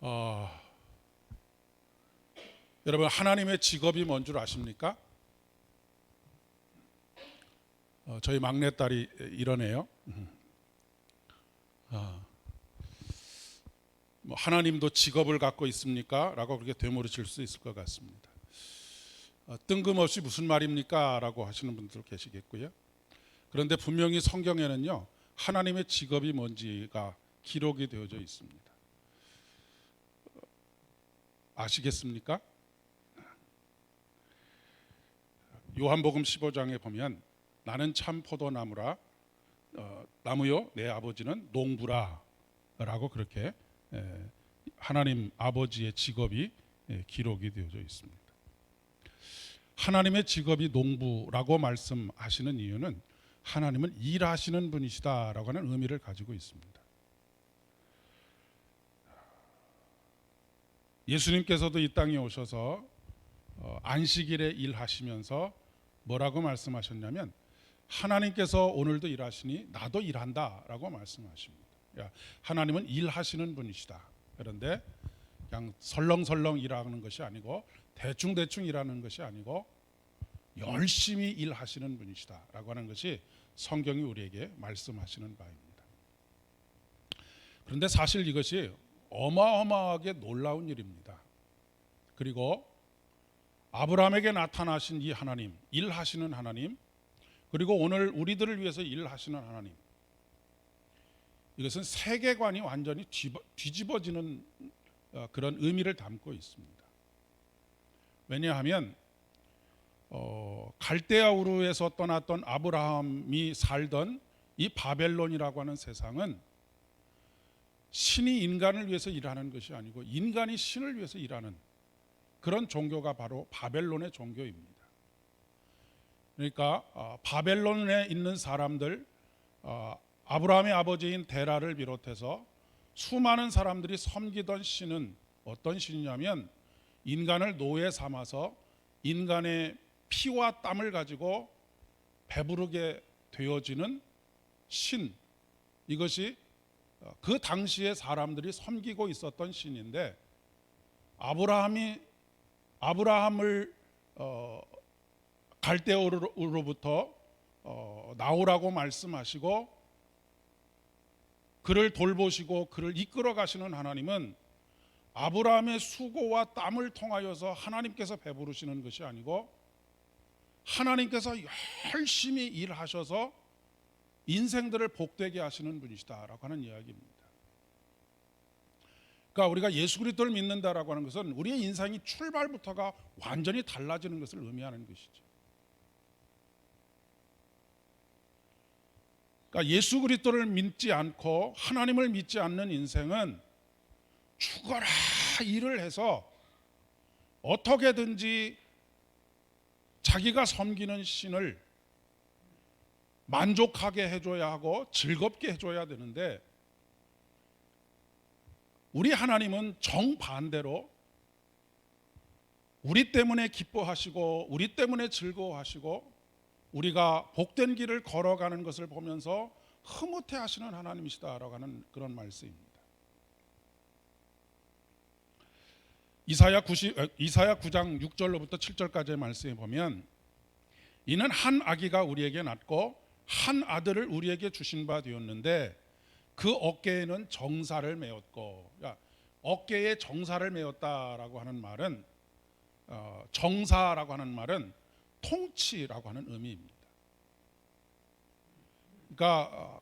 어, 여러분 하나님의 직업이 뭔 줄 아십니까? 저희 막내딸이 이러네요. 뭐 하나님도 직업을 갖고 있습니까? 라고 그렇게 되물으실 수 있을 것 같습니다. 뜬금없이 무슨 말입니까? 라고 하시는 분들 계시겠고요. 그런데 분명히 성경에는요, 하나님의 직업이 뭔지가 기록이 되어져 있습니다. 아시겠습니까? 요한복음 15장에 보면 나는 참 포도나무라 나무요 내 아버지는 농부라 라고 그렇게 하나님 아버지의 직업이 기록이 되어져 있습니다. 하나님의 직업이 농부라고 말씀하시는 이유는 하나님은 일하시는 분이시다라고 하는 의미를 가지고 있습니다. 예수님께서도 이 땅에 오셔서 안식일에 일하시면서 뭐라고 말씀하셨냐면 하나님께서 오늘도 일하시니 나도 일한다라고 말씀하십니다. 하나님은 일하시는 분이시다. 그런데 그냥 설렁설렁 일하는 것이 아니고 대충대충 일하는 것이 아니고 열심히 일하시는 분이시다라고 하는 것이 성경이 우리에게 말씀하시는 바입니다. 그런데 사실 이것이 어마어마하게 놀라운 일입니다. 그리고 아브라함에게 나타나신 이 하나님, 일하시는 하나님, 그리고 오늘 우리들을 위해서 일하시는 하나님, 이것은 세계관이 완전히 뒤집어지는 그런 의미를 담고 있습니다. 왜냐하면 갈대아 우르에서 떠났던 아브라함이 살던 이 바벨론이라고 하는 세상은 신이 인간을 위해서 일하는 것이 아니고 인간이 신을 위해서 일하는 그런 종교가 바로 바벨론의 종교입니다. 그러니까 바벨론에 있는 사람들, 아브라함의 아버지인 데라를 비롯해서 수많은 사람들이 섬기던 신은 어떤 신이냐면 인간을 노예 삼아서 인간의 피와 땀을 가지고 배부르게 되어지는 신, 이것이 그 당시에 사람들이 섬기고 있었던 신인데 아브라함을 갈대아우르로부터 나오라고 말씀하시고 그를 돌보시고 그를 이끌어 가시는 하나님은 아브라함의 수고와 땀을 통하여서 하나님께서 배부르시는 것이 아니고 하나님께서 열심히 일하셔서 인생들을 복되게 하시는 분이시다라고 하는 이야기입니다. 그러니까 우리가 예수 그리스도를 믿는다라고 하는 것은 우리의 인생이 출발부터가 완전히 달라지는 것을 의미하는 것이죠. 그러니까 예수 그리스도를 믿지 않고 하나님을 믿지 않는 인생은 죽어라 일을 해서 어떻게든지 자기가 섬기는 신을 만족하게 해줘야 하고 즐겁게 해줘야 되는데 우리 하나님은 정반대로 우리 때문에 기뻐하시고 우리 때문에 즐거워하시고 우리가 복된 길을 걸어가는 것을 보면서 흐뭇해하시는 하나님이시다라고 하는 그런 말씀입니다. 이사야 9장 6절로부터 7절까지의 말씀에 보면 이는 한 아기가 우리에게 낳고 한 아들을 우리에게 주신 바 되었는데 그 어깨에는 정사를 메었고, 어깨에 정사를 메었다라고 하는 말은 정사라고 하는 말은 통치라고 하는 의미입니다. 그러니까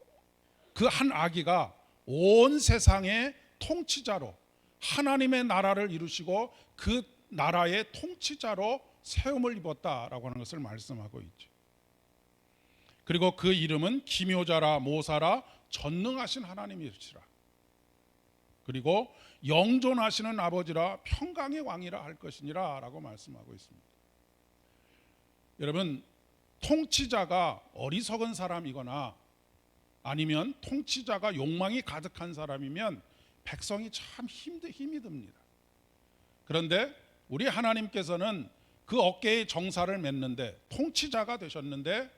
그 한 아기가 온 세상의 통치자로 하나님의 나라를 이루시고 그 나라의 통치자로 세움을 입었다라고 하는 것을 말씀하고 있죠. 그리고 그 이름은 기묘자라 모사라 전능하신 하나님이시라. 그리고 영존하시는 아버지라 평강의 왕이라 할 것이니라 라고 말씀하고 있습니다. 여러분, 통치자가 어리석은 사람이거나 아니면 통치자가 욕망이 가득한 사람이면 백성이 참 힘이 듭니다. 그런데 우리 하나님께서는 그 어깨에 정사를 맸는데 통치자가 되셨는데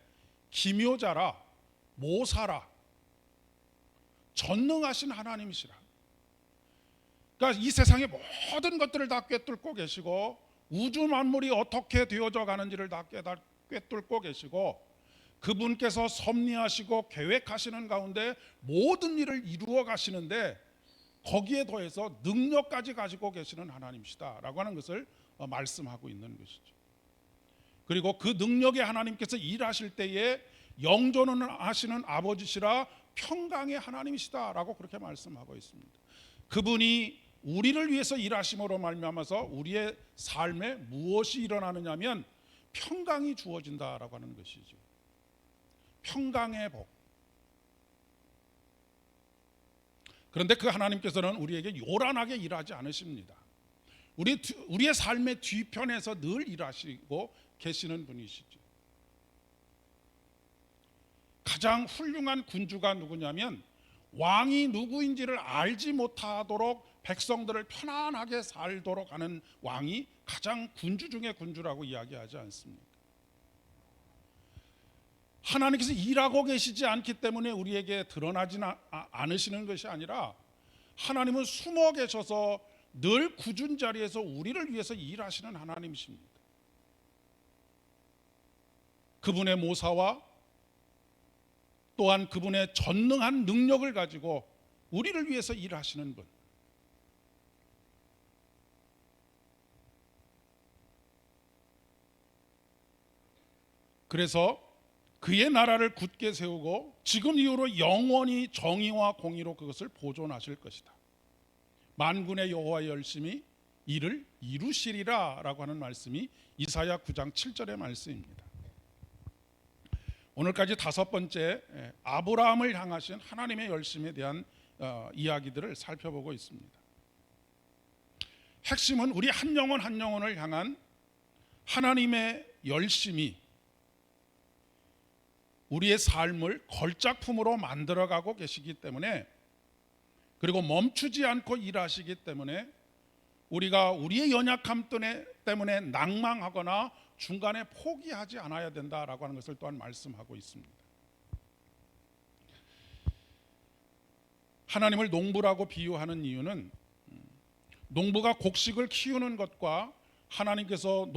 기묘자라 모사라 전능하신 하나님이시라. 그러니까 이 세상의 모든 것들을 다 꿰뚫고 계시고 우주 만물이 어떻게 되어져 가는지를 다 꿰뚫고 계시고 그분께서 섭리하시고 계획하시는 가운데 모든 일을 이루어 가시는데 거기에 더해서 능력까지 가지고 계시는 하나님이시다라고 하는 것을 말씀하고 있는 것이죠. 그리고 그 능력의 하나님께서 일하실 때에 영존을 하시는 아버지시라 평강의 하나님이시다라고 그렇게 말씀하고 있습니다. 그분이 우리를 위해서 일하심으로 말미암아서 우리의 삶에 무엇이 일어나느냐면 평강이 주어진다라고 하는 것이죠. 평강의 복. 그런데 그 하나님께서는 우리에게 요란하게 일하지 않으십니다. 우리의 삶의 뒤편에서 늘 일하시고 계시는 분이시죠. 가장 훌륭한 군주가 누구냐면 왕이 누구인지를 알지 못하도록 백성들을 편안하게 살도록 하는 왕이 가장 군주 중에 군주라고 이야기하지 않습니까? 하나님께서 일하고 계시지 않기 때문에 우리에게 드러나지는 않으시는 것이 아니라 하나님은 숨어 계셔서 늘 굳은 자리에서 우리를 위해서 일하시는 하나님이십니다. 그분의 모사와 또한 그분의 전능한 능력을 가지고 우리를 위해서 일하시는 분. 그래서 그의 나라를 굳게 세우고 지금 이후로 영원히 정의와 공의로 그것을 보존하실 것이다. 만군의 여호와의 열심히 이를 이루시리라 라고 하는 말씀이 이사야 9장 7절의 말씀입니다. 오늘까지 다섯 번째 아브라함을 향하신 하나님의 열심에 대한 이야기들을 살펴보고 있습니다. 핵심은 우리 한 영혼 한 영혼을 향한 하나님의 열심이 우리의 삶을 걸작품으로 만들어가고 계시기 때문에, 그리고 멈추지 않고 일하시기 때문에 우리가 우리의 연약함 때문에 낭망하거나 중간에 포기하지 않아야 된다라고 하는 것을 또한 말씀하고 있습니다. 하나님을 농부라고 비유하는 이유는 농부가 곡식을 키우는 것과 하나님께서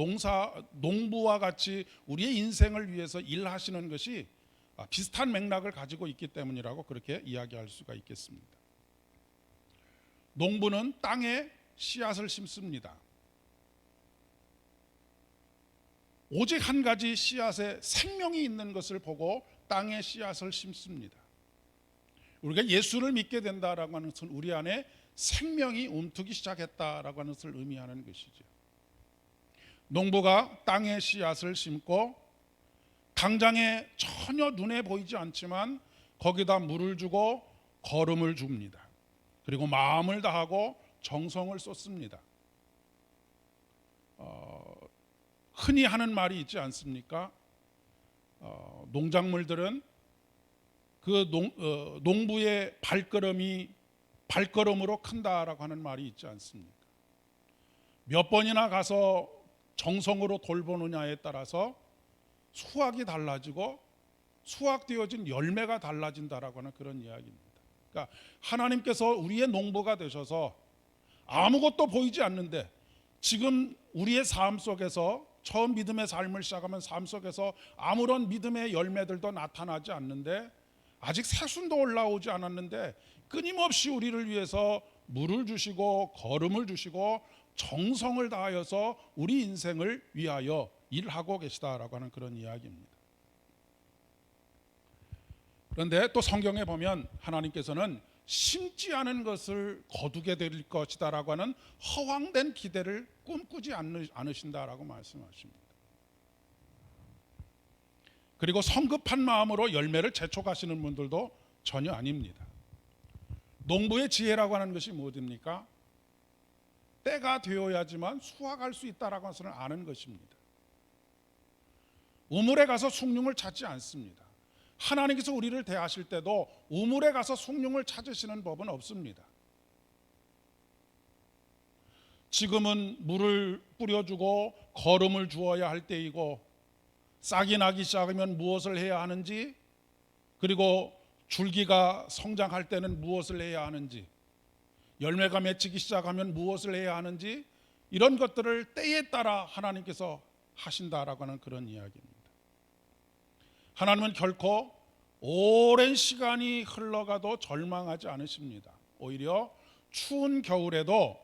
농부와 같이 우리의 인생을 위해서 일하시는 것이 비슷한 맥락을 가지고 있기 때문이라고 그렇게 이야기할 수가 있겠습니다. 농부는 땅에 씨앗을 심습니다. 오직 한 가지 씨앗에 생명이 있는 것을 보고 땅에 씨앗을 심습니다. 우리가 예수를 믿게 된다라고 하는 것은 우리 안에 생명이 움트기 시작했다라고 하는 것을 의미하는 것이죠. 농부가 땅에 씨앗을 심고 당장에 전혀 눈에 보이지 않지만 거기다 물을 주고 거름을 줍니다. 그리고 마음을 다하고 정성을 쏟습니다. 흔히 하는 말이 있지 않습니까? 농작물들은 그 농부의 발걸음으로 큰다라고 하는 말이 있지 않습니까? 몇 번이나 가서 정성으로 돌보느냐에 따라서 수확이 달라지고 수확되어진 열매가 달라진다라고 하는 그런 이야기입니다. 그러니까 하나님께서 우리의 농부가 되셔서 아무것도 보이지 않는데 지금 우리의 삶 속에서 처음 믿음의 삶을 시작하면 삶 속에서 아무런 믿음의 열매들도 나타나지 않는데 아직 새순도 올라오지 않았는데 끊임없이 우리를 위해서 물을 주시고 거름을 주시고 정성을 다하여서 우리 인생을 위하여 일하고 계시다라고 하는 그런 이야기입니다. 그런데 또 성경에 보면 하나님께서는 심지 않은 것을 거두게 될 것이다라고 하는 허황된 기대를 꿈꾸지 않으신다라고 말씀하십니다. 그리고 성급한 마음으로 열매를 재촉하시는 분들도 전혀 아닙니다. 농부의 지혜라고 하는 것이 무엇입니까? 때가 되어야지만 수확할 수 있다라고 해서는 아는 것입니다. 우물에 가서 숭늉을 찾지 않습니다. 하나님께서 우리를 대하실 때도 우물에 가서 숭늉을 찾으시는 법은 없습니다. 지금은 물을 뿌려주고 거름을 주어야 할 때이고 싹이 나기 시작하면 무엇을 해야 하는지, 그리고 줄기가 성장할 때는 무엇을 해야 하는지, 열매가 맺히기 시작하면 무엇을 해야 하는지 이런 것들을 때에 따라 하나님께서 하신다라고 하는 그런 이야기입니다. 하나님은 결코 오랜 시간이 흘러가도 절망하지 않으십니다. 오히려 추운 겨울에도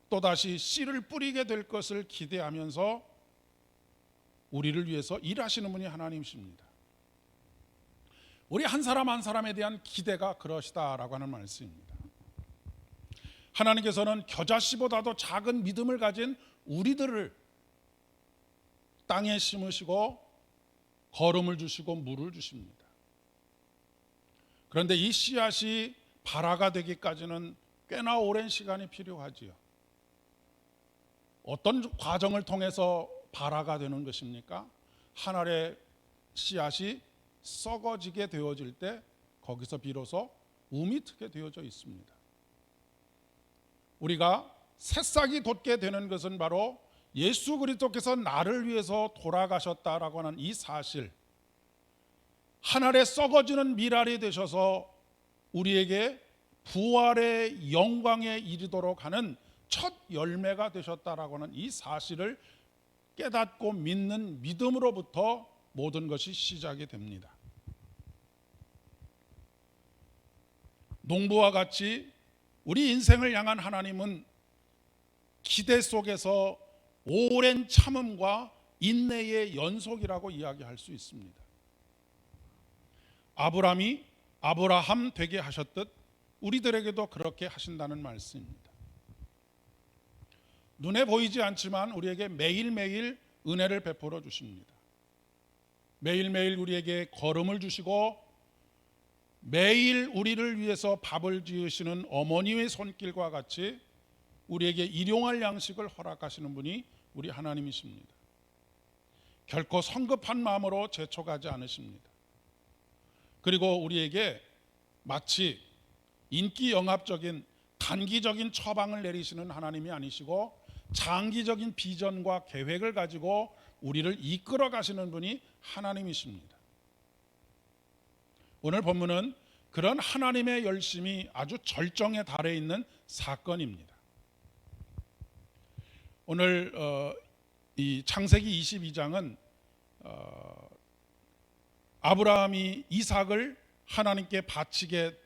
또다시 씨를 뿌리게 될 것을 기대하면서 우리를 위해서 일하시는 분이 하나님이십니다. 우리 한 사람 한 사람에 대한 기대가 그러시다라고 하는 말씀입니다. 하나님께서는 겨자씨보다도 작은 믿음을 가진 우리들을 땅에 심으시고 거름을 주시고 물을 주십니다. 그런데 이 씨앗이 발화가 되기까지는 꽤나 오랜 시간이 필요하지요. 어떤 과정을 통해서 발화가 되는 것입니까? 한 알의 씨앗이 썩어지게 되어질 때 거기서 비로소 움이 트게 되어져 있습니다. 우리가 새싹이 돋게 되는 것은 바로 예수 그리스도께서 나를 위해서 돌아가셨다라고 하는 이 사실, 한 알의 썩어지는 밀알이 되셔서 우리에게 부활의 영광에 이르도록 하는 첫 열매가 되셨다라고 하는 이 사실을 깨닫고 믿는 믿음으로부터 모든 것이 시작이 됩니다. 농부와 같이 우리 인생을 향한 하나님은 기대 속에서 오랜 참음과 인내의 연속이라고 이야기할 수 있습니다. 아브라함이 아브라함 되게 하셨듯 우리들에게도 그렇게 하신다는 말씀입니다. 눈에 보이지 않지만 우리에게 매일매일 은혜를 베풀어 주십니다. 매일매일 우리에게 걸음을 주시고 매일 우리를 위해서 밥을 지으시는 어머니의 손길과 같이 우리에게 일용할 양식을 허락하시는 분이 우리 하나님이십니다. 결코 성급한 마음으로 재촉하지 않으십니다. 그리고 우리에게 마치 인기 영합적인 단기적인 처방을 내리시는 하나님이 아니시고 장기적인 비전과 계획을 가지고 우리를 이끌어 가시는 분이 하나님이십니다. 오늘 본문은 그런 하나님의 열심이 아주 절정에 달해 있는 사건입니다. 오늘 이 창세기 22장은 아브라함이 이삭을 하나님께 바치게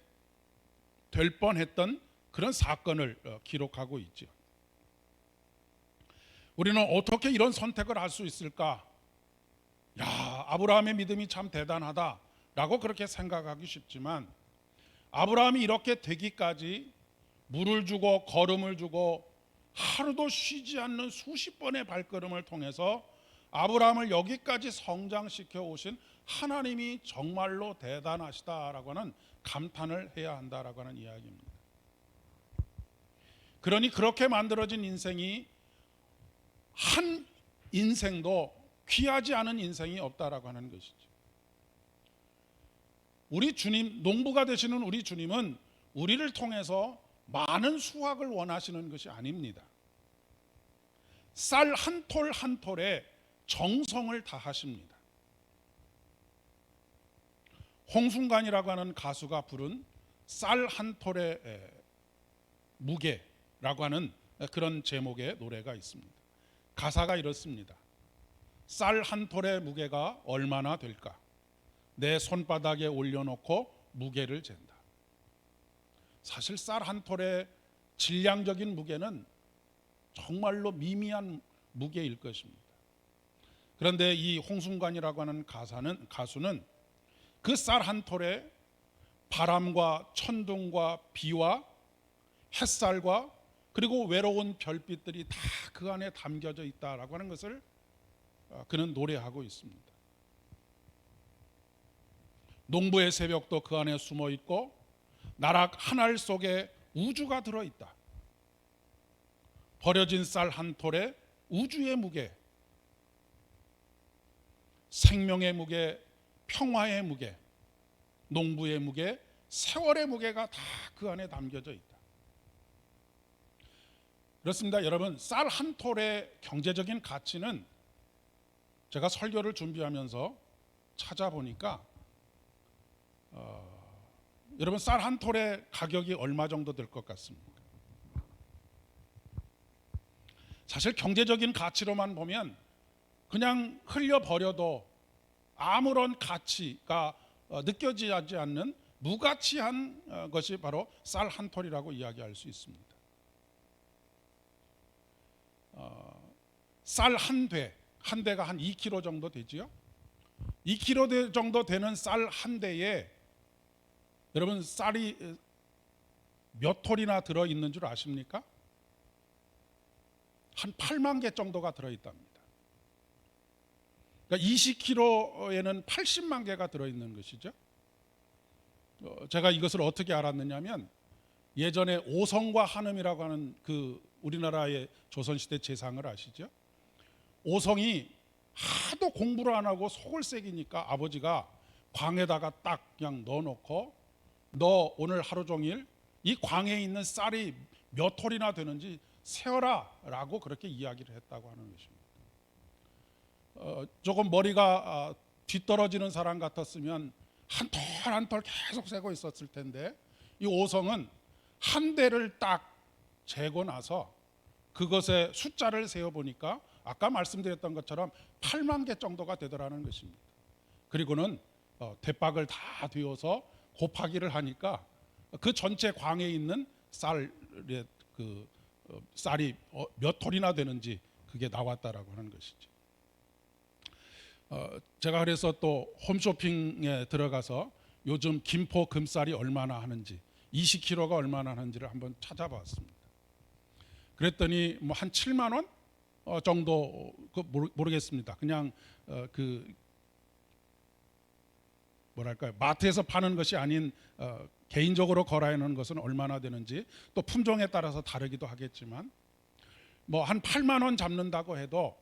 될 뻔했던 그런 사건을 기록하고 있죠. 우리는 어떻게 이런 선택을 할 수 있을까? 야, 아브라함의 믿음이 참 대단하다라고 그렇게 생각하기 쉽지만 아브라함이 이렇게 되기까지 물을 주고 걸음을 주고 하루도 쉬지 않는 수십 번의 발걸음을 통해서 아브라함을 여기까지 성장시켜 오신 하나님이 정말로 대단하시다라고 하는 감탄을 해야 한다라고 하는 이야기입니다. 그러니 그렇게 만들어진 인생이 한 인생도 귀하지 않은 인생이 없다라고 하는 것이죠. 우리 주님, 농부가 되시는 우리 주님은 우리를 통해서 많은 수확을 원하시는 것이 아닙니다. 쌀 한 톨 한 톨에 정성을 다하십니다. 홍순관이라고 하는 가수가 부른 쌀 한 톨의 무게라고 하는 그런 제목의 노래가 있습니다. 가사가 이렇습니다. 쌀 한 톨의 무게가 얼마나 될까? 내 손바닥에 올려놓고 무게를 잰다. 사실 쌀 한 톨의 질량적인 무게는 정말로 미미한 무게일 것입니다. 그런데 이 홍순관이라고 하는 가수는 그 쌀 한 톨에 바람과 천둥과 비와 햇살과 그리고 외로운 별빛들이 다 그 안에 담겨져 있다라고 하는 것을 그는 노래하고 있습니다. 농부의 새벽도 그 안에 숨어 있고 나락 하늘 속에 우주가 들어있다. 버려진 쌀 한 톨에 우주의 무게, 생명의 무게, 평화의 무게, 농부의 무게, 세월의 무게가 다 그 안에 담겨져 있다. 그렇습니다. 여러분, 쌀 한 톨의 경제적인 가치는 제가 설교를 준비하면서 찾아보니까 여러분 쌀 한 톨의 가격이 얼마 정도 될 것 같습니까? 사실 경제적인 가치로만 보면 그냥 흘려버려도 아무런 가치가 느껴지지 않는 무가치한 것이 바로 쌀 한 톨이라고 이야기할 수 있습니다. 쌀 한 대가 한 2kg 정도 되지요. 2kg 정도 되는 쌀 한 대에 여러분 쌀이 몇 톨이나 들어있는 줄 아십니까? 한 8만 개 정도가 들어있답니다. 그러니까 20kg에는 80만 개가 들어있는 것이죠. 제가 이것을 어떻게 알았느냐면 예전에 오성과 한음이라고 하는 그 우리나라의 조선시대 제상을 아시죠? 오성이 하도 공부를 안 하고 속을 새기니까 아버지가 광에다가 딱 그냥 넣어놓고 너 오늘 하루 종일 이 광에 있는 쌀이 몇 톨이나 되는지 세어라 라고 그렇게 이야기를 했다고 하는 것입니다. 조금 머리가 뒤떨어지는 사람 같았으면 한 톨 한 톨 계속 세고 있었을 텐데 이 오성은 한 대를 딱 재고 나서 그것의 숫자를 세어보니까 아까 말씀드렸던 것처럼 8만 개 정도가 되더라는 것입니다. 그리고는 대박을 다 뒤어서 곱하기를 하니까 그 전체 광에 있는 쌀의 쌀이 몇 톨이나 되는지 그게 나왔다라고 하는 것이죠. 제가 그래서 또 홈쇼핑에 들어가서 요즘 김포 금쌀이 얼마나 하는지 20kg가 얼마나 하는지를 한번 찾아봤습니다. 그랬더니 뭐 한 7만 원 정도 모르겠습니다. 그냥 뭐랄까요, 마트에서 파는 것이 아닌 개인적으로 거래해 놓은 것은 얼마나 되는지 또 품종에 따라서 다르기도 하겠지만 뭐 한 8만 원 잡는다고 해도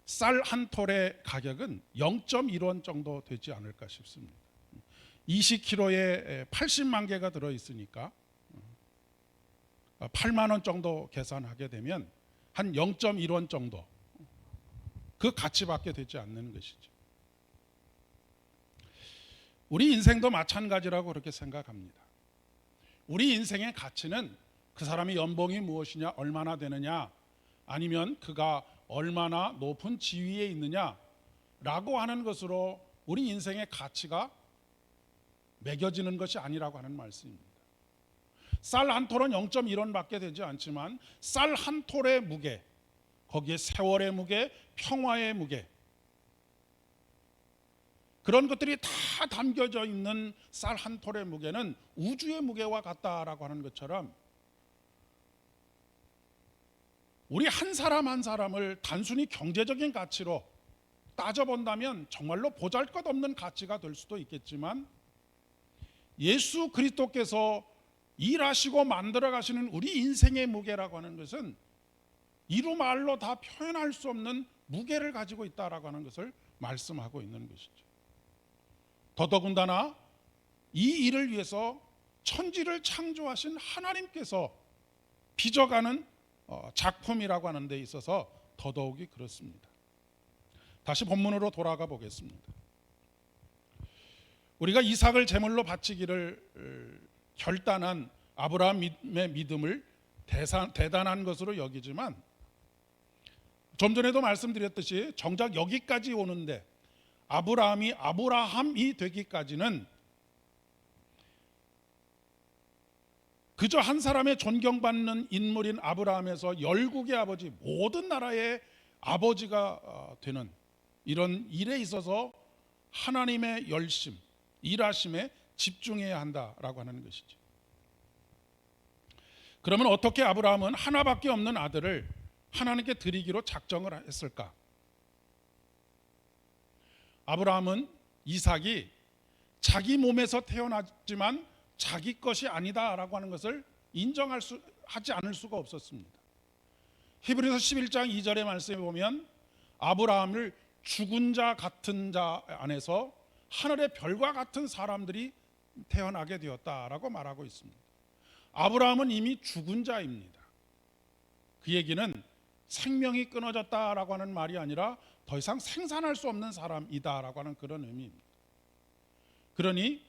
쌀 한 톨의 가격은 0.1원 정도 되지 않을까 싶습니다. 20kg에 80만 개가 들어있으니까 8만 원 정도 계산하게 되면 한 0.1원 정도 그 가치밖에 되지 않는 것이죠. 우리 인생도 마찬가지라고 그렇게 생각합니다. 우리 인생의 가치는 그 사람의 연봉이 무엇이냐, 얼마나 되느냐, 아니면 그가 얼마나 높은 지위에 있느냐라고 하는 것으로 우리 인생의 가치가 매겨지는 것이 아니라고 하는 말씀입니다. 쌀 한 톨은 0.1원밖에 되지 않지만 쌀 한 톨의 무게, 거기에 세월의 무게, 평화의 무게, 그런 것들이 다 담겨져 있는 쌀 한 톨의 무게는 우주의 무게와 같다라고 하는 것처럼 우리 한 사람 한 사람을 단순히 경제적인 가치로 따져본다면 정말로 보잘것없는 가치가 될 수도 있겠지만 예수 그리스도께서 일하시고 만들어 가시는 우리 인생의 무게라고 하는 것은 이루 말로 다 표현할 수 없는 무게를 가지고 있다라고 하는 것을 말씀하고 있는 것이죠. 더더군다나 이 일을 위해서 천지를 창조하신 하나님께서 빚어가는 작품이라고 하는 데 있어서 더더욱이 그렇습니다. 다시 본문으로 돌아가 보겠습니다. 우리가 이삭을 제물로 바치기를 결단한 아브라함의 믿음을 대단한 것으로 여기지만 좀 전에도 말씀드렸듯이 정작 여기까지 오는데 아브라함이 되기까지는 그저 한 사람의 존경받는 인물인 아브라함에서 열국의 아버지, 모든 나라의 아버지가 되는 이런 일에 있어서 하나님의 열심, 일하심에 집중해야 한다라고 하는 것이죠. 그러면 어떻게 아브라함은 하나밖에 없는 아들을 하나님께 드리기로 작정을 했을까? 아브라함은 이삭이 자기 몸에서 태어났지만 자기 것이 아니다라고 하는 것을 하지 않을 수가 없었습니다. 히브리서 11장 2절의 말씀에 보면 아브라함을 죽은 자 같은 자 안에서 하늘의 별과 같은 사람들이 태어나게 되었다라고 말하고 있습니다. 아브라함은 이미 죽은 자입니다. 그 얘기는 생명이 끊어졌다라고 하는 말이 아니라 더 이상 생산할 수 없는 사람이다라고 하는 그런 의미입니다. 그러니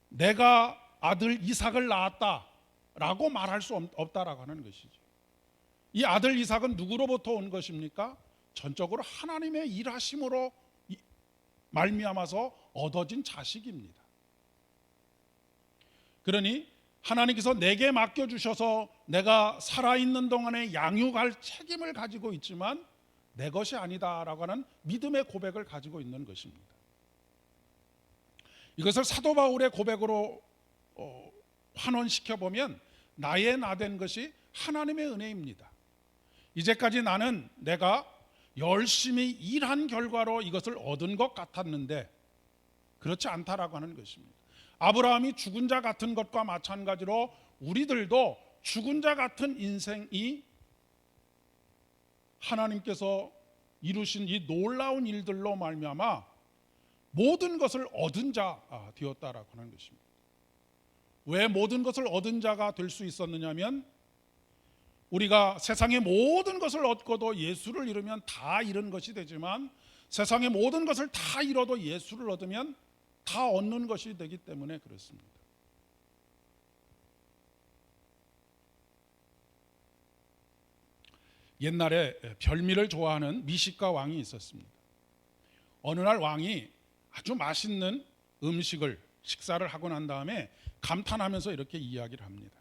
내가 아들 이삭을 낳았다라고 말할 수 없다라고 하는 것이죠. 이 아들 이삭은 누구로부터 온 것입니까? 전적으로 하나님의 일하심으로 말미암아서 얻어진 자식입니다. 그러니 하나님께서 내게 맡겨주셔서 내가 살아있는 동안에 양육할 책임을 가지고 있지만 내 것이 아니다라고 하는 믿음의 고백을 가지고 있는 것입니다. 이것을 사도 바울의 고백으로 환원시켜 보면 나의 나된 것이 하나님의 은혜입니다. 이제까지 나는 내가 열심히 일한 결과로 이것을 얻은 것 같았는데 그렇지 않다라고 하는 것입니다. 아브라함이 죽은 자 같은 것과 마찬가지로 우리들도 죽은 자 같은 인생이 하나님께서 이루신 이 놀라운 일들로 말미암아 모든 것을 얻은 자 되었다라고 하는 것입니다. 왜 모든 것을 얻은 자가 될 수 있었느냐면 우리가 세상의 모든 것을 얻고도 예수를 잃으면 다 잃은 것이 되지만 세상의 모든 것을 다 잃어도 예수를 얻으면 다 얻는 것이 되기 때문에 그렇습니다. 옛날에 별미를 좋아하는 미식가 왕이 있었습니다. 어느 날 왕이 아주 맛있는 식사를 하고 난 다음에 감탄하면서 이렇게 이야기를 합니다.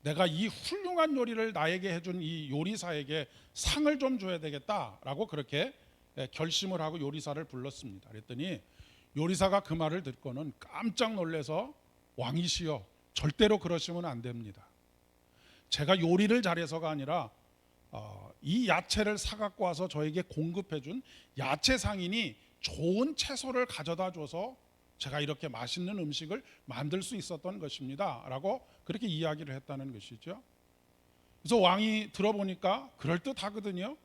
내가 이 훌륭한 요리를 나에게 해준 이 요리사에게 상을 좀 줘야 되겠다라고 그렇게 결심을 하고 요리사를 불렀습니다. 그랬더니 요리사가 그 말을 듣고는 깜짝 놀라서 왕이시여 절대로 그러시면 안 됩니다. 제가 요리를 잘해서가 아니라 이 야채를 사갖고 와서 저에게 공급해준 야채 상인이 좋은 채소를 가져다 줘서 제가 이렇게 맛있는 음식을 만들 수 있었던 것입니다 라고 그렇게 이야기를 했다는 것이죠. 그래서 왕이 들어보니까 그럴듯하거든요.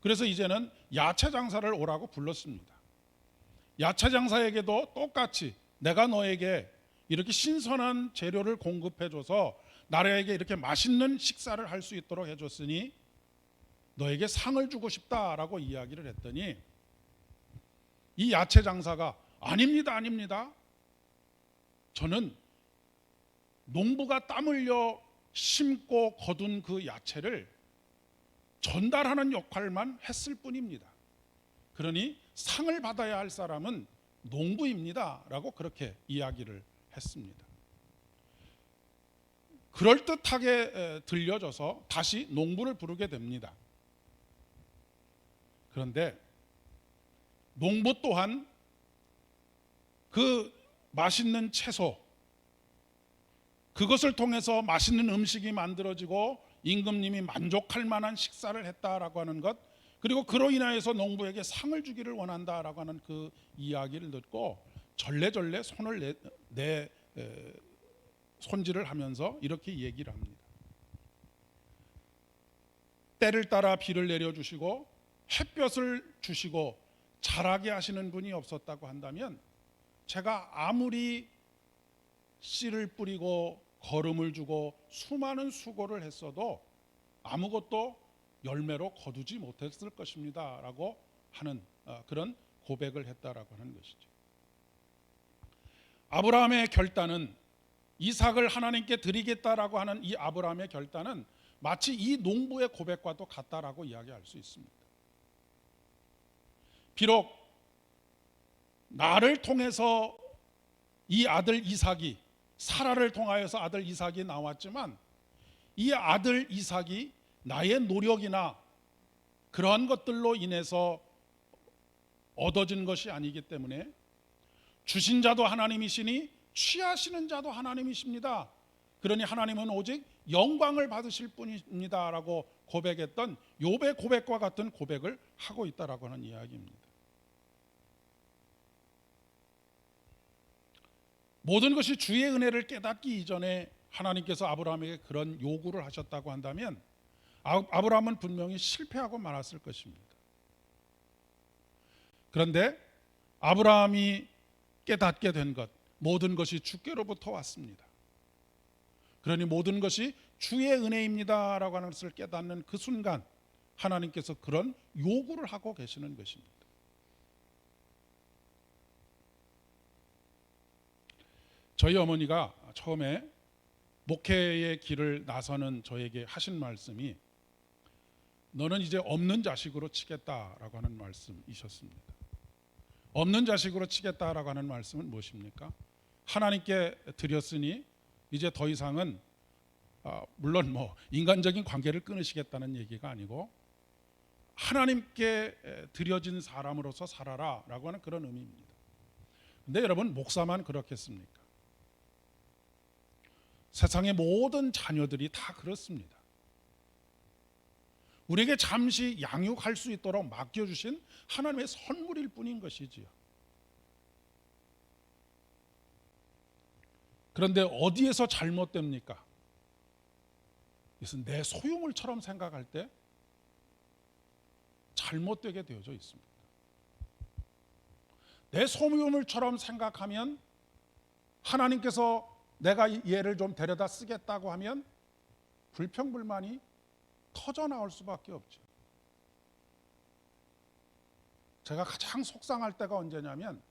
그래서 이제는 야채 장사를 오라고 불렀습니다. 야채 장사에게도 똑같이 내가 너에게 이렇게 신선한 재료를 공급해줘서 나라에게 이렇게 맛있는 식사를 할 수 있도록 해줬으니 너에게 상을 주고 싶다라고 이야기를 했더니 이 야채 장사가 아닙니다. 저는 농부가 땀 흘려 심고 거둔 그 야채를 전달하는 역할만 했을 뿐입니다. 그러니 상을 받아야 할 사람은 농부입니다 라고 그렇게 이야기를 했습니다. 그럴듯하게 들려져서 다시 농부를 부르게 됩니다. 그런데 농부 또한 그 맛있는 채소, 그것을 통해서 맛있는 음식이 만들어지고 임금님이 만족할 만한 식사를 했다라고 하는 것, 그리고 그로 인하여서 농부에게 상을 주기를 원한다라고 하는 그 이야기를 듣고 절레절레 손을 손질을 하면서 이렇게 얘기를 합니다. 때를 따라 비를 내려주시고 햇볕을 주시고 자라게 하시는 분이 없었다고 한다면 제가 아무리 씨를 뿌리고 거름을 주고 수많은 수고를 했어도 아무것도 열매로 거두지 못했을 것입니다 라고 하는 그런 고백을 했다라고 하는 것이죠. 아브라함의 결단은 이삭을 하나님께 드리겠다라고 하는 이 아브라함의 결단은 마치 이 농부의 고백과도 같다라고 이야기할 수 있습니다. 비록 나를 통해서 이 아들 이삭이, 사라를 통하여서 아들 이삭이 나왔지만 이 아들 이삭이 나의 노력이나 그러한 것들로 인해서 얻어진 것이 아니기 때문에 주신 자도 하나님이시니 취하시는 자도 하나님이십니다. 그러니 하나님은 오직 영광을 받으실 뿐입니다 라고 고백했던 욥의 고백과 같은 고백을 하고 있다라고 하는 이야기입니다. 모든 것이 주의 은혜를 깨닫기 이전에 하나님께서 아브라함에게 그런 요구를 하셨다고 한다면 아브라함은 분명히 실패하고 말았을 것입니다. 그런데 아브라함이 깨닫게 된 것, 모든 것이 주께로부터 왔습니다. 그러니 모든 것이 주의 은혜입니다 라고 하는 것을 깨닫는 그 순간 하나님께서 그런 요구를 하고 계시는 것입니다. 저희 어머니가 처음에 목회의 길을 나서는 저에게 하신 말씀이 너는 이제 없는 자식으로 치겠다라고 하는 말씀이셨습니다. 없는 자식으로 치겠다라고 하는 말씀은 무엇입니까? 하나님께 드렸으니 이제 더 이상은 물론 인간적인 관계를 끊으시겠다는 얘기가 아니고 하나님께 드려진 사람으로서 살아라라고 하는 그런 의미입니다. 근데 여러분, 목사만 그렇겠습니까? 세상의 모든 자녀들이 다 그렇습니다. 우리에게 잠시 양육할 수 있도록 맡겨주신 하나님의 선물일 뿐인 것이지요. 그런데 어디에서 잘못됩니까? 이것은 내 소유물처럼 생각할 때 잘못되게 되어져 있습니다. 내 소유물처럼 생각하면 하나님께서 내가 얘를 좀 데려다 쓰겠다고 하면 불평불만이 터져 나올 수밖에 없죠. 제가 가장 속상할 때가 언제냐면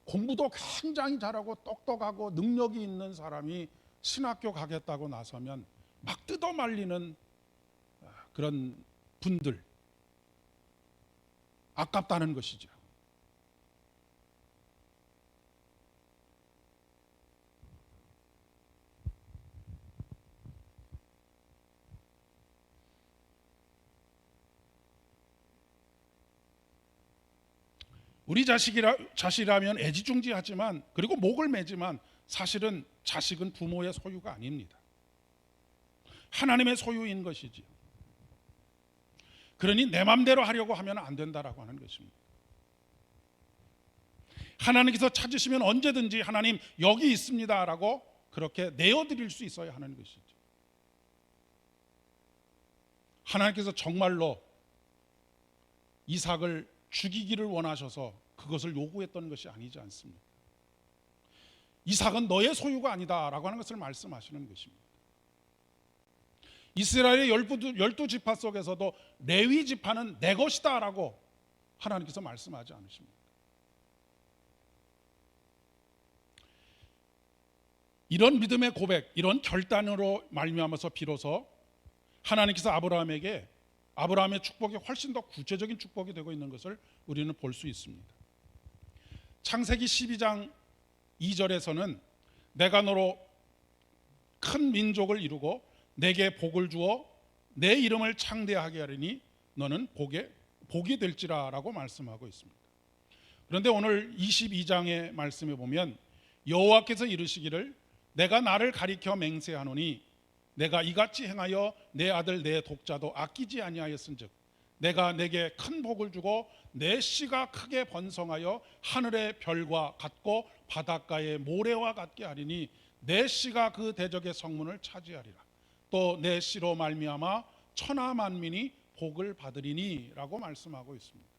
공부도 굉장히 잘하고 똑똑하고 능력이 있는 사람이 신학교 가겠다고 나서면 막 뜯어 말리는 그런 분들, 아깝다는 것이죠. 우리 자식이라면 애지중지하지만 그리고 목을 매지만 사실은 자식은 부모의 소유가 아닙니다. 하나님의 소유인 것이지요. 그러니 내 맘대로 하려고 하면 안 된다라고 하는 것입니다. 하나님께서 찾으시면 언제든지 하나님 여기 있습니다라고 그렇게 내어드릴 수 있어야 하는 것이죠. 하나님께서 정말로 이삭을 죽이기를 원하셔서 그것을 요구했던 것이 아니지 않습니까? 이삭은 너의 소유가 아니다라고 하는 것을 말씀하시는 것입니다. 이스라엘의 12지파 속에서도 레위 지파는 내 것이다라고 하나님께서 말씀하지 않으십니까? 이런 믿음의 고백, 이런 결단으로 말미암아서 비로소 하나님께서 아브라함의 축복이 훨씬 더 구체적인 축복이 되고 있는 것을 우리는 볼 수 있습니다. 창세기 12장 2절에서는 내가 너로 큰 민족을 이루고 내게 복을 주어 내 이름을 창대하게 하리니 너는 복이 될지라라고 말씀하고 있습니다. 그런데 오늘 22장의 말씀에 보면 여호와께서 이르시기를 내가 나를 가리켜 맹세하노니 내가 이같이 행하여 내 아들 내 독자도 아끼지 아니하였은즉 내가 내게 큰 복을 주고 내 씨가 크게 번성하여 하늘의 별과 같고 바닷가의 모래와 같게 하리니 내 씨가 그 대적의 성문을 차지하리라. 또 내 씨로 말미암아 천하 만민이 복을 받으리니 라고 말씀하고 있습니다.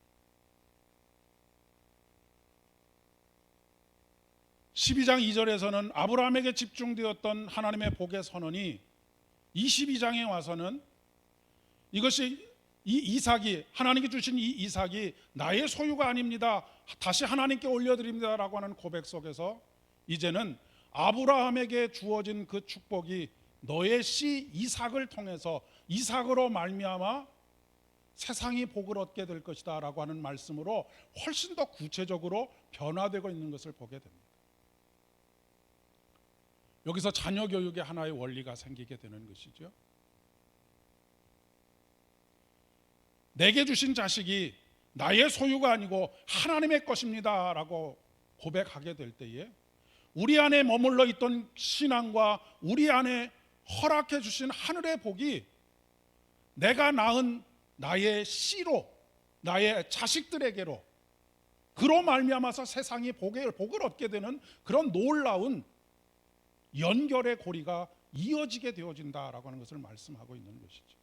12장 2절에서는 아브라함에게 집중되었던 하나님의 복의 선언이 22장에 와서는 이것이 이 이삭이 하나님께 주신 이 이삭이 나의 소유가 아닙니다. 다시 하나님께 올려드립니다라고 하는 고백 속에서 이제는 아브라함에게 주어진 그 축복이 너의 씨 이삭을 통해서 이삭으로 말미암아 세상이 복을 얻게 될 것이다라고 하는 말씀으로 훨씬 더 구체적으로 변화되고 있는 것을 보게 됩니다. 여기서 자녀 교육의 하나의 원리가 생기게 되는 것이죠. 내게 주신 자식이 나의 소유가 아니고 하나님의 것입니다 라고 고백하게 될 때에 우리 안에 머물러 있던 신앙과 우리 안에 허락해 주신 하늘의 복이 내가 낳은 나의 씨로 나의 자식들에게로 그로 말미암아서 세상이 복을 얻게 되는 그런 놀라운 연결의 고리가 이어지게 되어진다라고 하는 것을 말씀하고 있는 것이죠.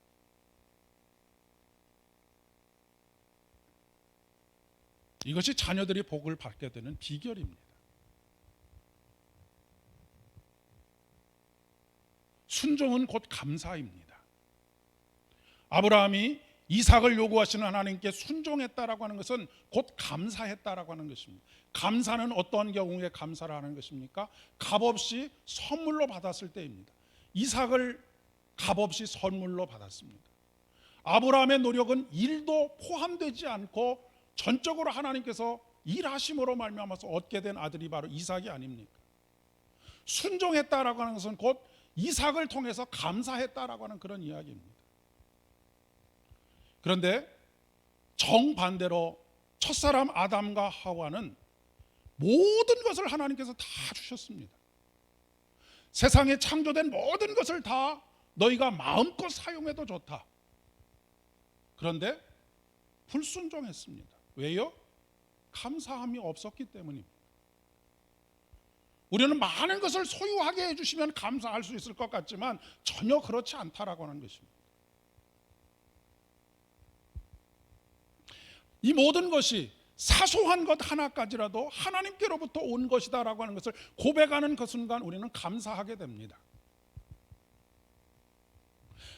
이것이 자녀들이 복을 받게 되는 비결입니다. 순종은 곧 감사입니다. 아브라함이 이삭을 요구하시는 하나님께 순종했다라고 하는 것은 곧 감사했다라고 하는 것입니다. 감사는 어떤 경우에 감사를 하는 것입니까? 값없이 선물로 받았을 때입니다. 이삭을 값없이 선물로 받았습니다. 아브라함의 노력은 일도 포함되지 않고 전적으로 하나님께서 일하심으로 말미암아서 얻게 된 아들이 바로 이삭이 아닙니까? 순종했다라고 하는 것은 곧 이삭을 통해서 감사했다라고 하는 그런 이야기입니다. 그런데 정반대로 첫사람 아담과 하와는 모든 것을 하나님께서 다 주셨습니다. 세상에 창조된 모든 것을 다 너희가 마음껏 사용해도 좋다. 그런데 불순종했습니다. 왜요? 감사함이 없었기 때문입니다. 우리는 많은 것을 소유하게 해주시면 감사할 수 있을 것 같지만 전혀 그렇지 않다라고 하는 것입니다. 이 모든 것이 사소한 것 하나까지라도 하나님께로부터 온 것이다라고 하는 것을 고백하는 그 순간 우리는 감사하게 됩니다.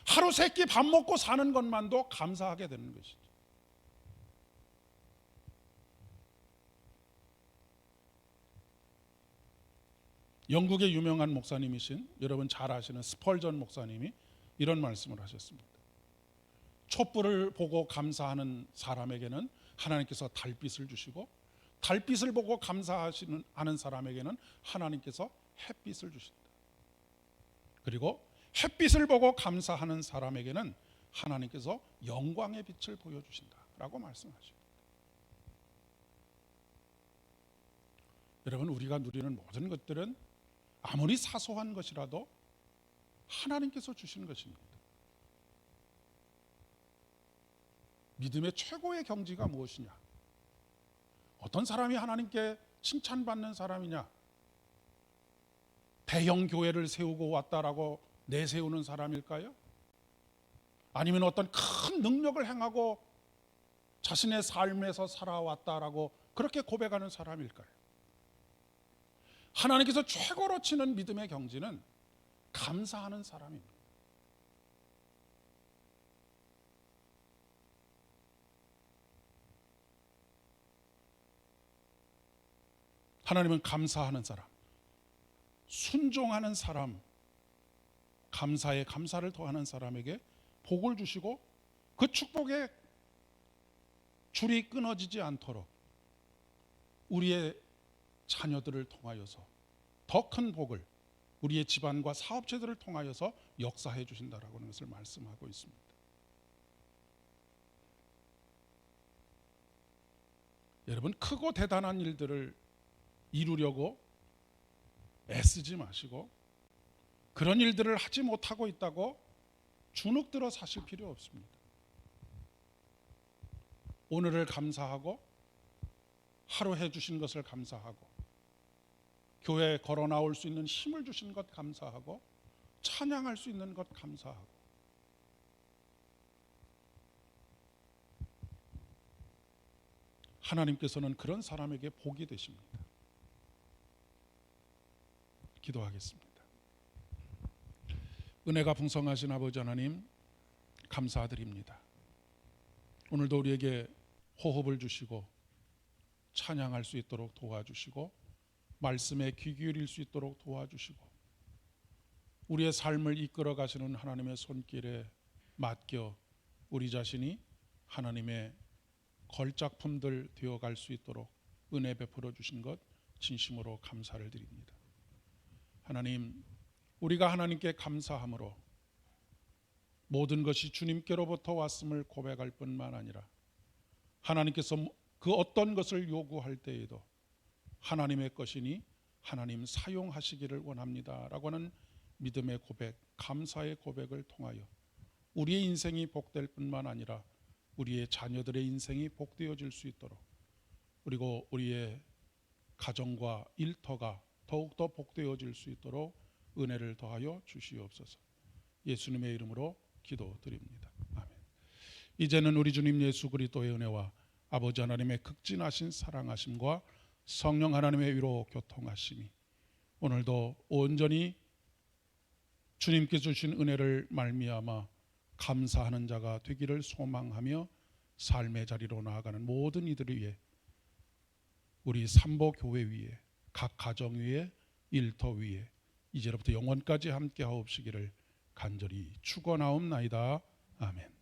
하루 세 끼 밥 먹고 사는 것만도 감사하게 되는 것이죠. 영국의 유명한 목사님이신 여러분 잘 아시는 스펄전 목사님이 이런 말씀을 하셨습니다. 촛불을 보고 감사하는 사람에게는 하나님께서 달빛을 주시고, 달빛을 보고 감사하는 사람에게는 하나님께서 햇빛을 주신다. 그리고 햇빛을 보고 감사하는 사람에게는 하나님께서 영광의 빛을 보여주신다라고 말씀하십니다. 여러분, 우리가 누리는 모든 것들은 아무리 사소한 것이라도 하나님께서 주신 것입니다. 믿음의 최고의 경지가 무엇이냐? 어떤 사람이 하나님께 칭찬받는 사람이냐? 대형 교회를 세우고 왔다라고 내세우는 사람일까요? 아니면 어떤 큰 능력을 행하고 자신의 삶에서 살아왔다라고 그렇게 고백하는 사람일까요? 하나님께서 최고로 치는 믿음의 경지는 감사하는 사람입니다. 하나님은 감사하는 사람, 순종하는 사람, 감사에 감사를 더하는 사람에게 복을 주시고 그 축복의 줄이 끊어지지 않도록 우리의 자녀들을 통하여서 더 큰 복을 우리의 집안과 사업체들을 통하여서 역사해 주신다라고 하는 것을 말씀하고 있습니다. 여러분, 크고 대단한 일들을 이루려고 애쓰지 마시고 그런 일들을 하지 못하고 있다고 주눅들어 사실 필요 없습니다. 오늘을 감사하고 하루 해주신 것을 감사하고 교회에 걸어 나올 수 있는 힘을 주신 것 감사하고 찬양할 수 있는 것 감사하고 하나님께서는 그런 사람에게 복이 되십니다. 기도하겠습니다. 은혜가 풍성하신 아버지 하나님, 감사드립니다. 오늘도 우리에게 호흡을 주시고 찬양할 수 있도록 도와주시고 말씀에 귀 기울일 수 있도록 도와주시고 우리의 삶을 이끌어 가시는 하나님의 손길에 맡겨 우리 자신이 하나님의 걸작품들 되어갈 수 있도록 은혜 베풀어 주신 것 진심으로 감사를 드립니다. 하나님, 우리가 하나님께 감사함으로 모든 것이 주님께로부터 왔음을 고백할 뿐만 아니라 하나님께서 그 어떤 것을 요구할 때에도 하나님의 것이니 하나님 사용하시기를 원합니다 라고 하는 믿음의 고백, 감사의 고백을 통하여 우리의 인생이 복될 뿐만 아니라 우리의 자녀들의 인생이 복되어질 수 있도록, 그리고 우리의 가정과 일터가 더욱더 복되어질 수 있도록 은혜를 더하여 주시옵소서. 예수님의 이름으로 기도드립니다. 아멘. 이제는 우리 주님 예수 그리스도의 은혜와 아버지 하나님의 극진하신 사랑하심과 성령 하나님의 위로 교통하심이 오늘도 온전히 주님께 주신 은혜를 말미암아 감사하는 자가 되기를 소망하며 삶의 자리로 나아가는 모든 이들을 위해, 우리 삼보교회 위에, 각 가정 위에, 일터 위에 이제로부터 영원까지 함께 하옵시기를 간절히 축원하옵나이다. 아멘.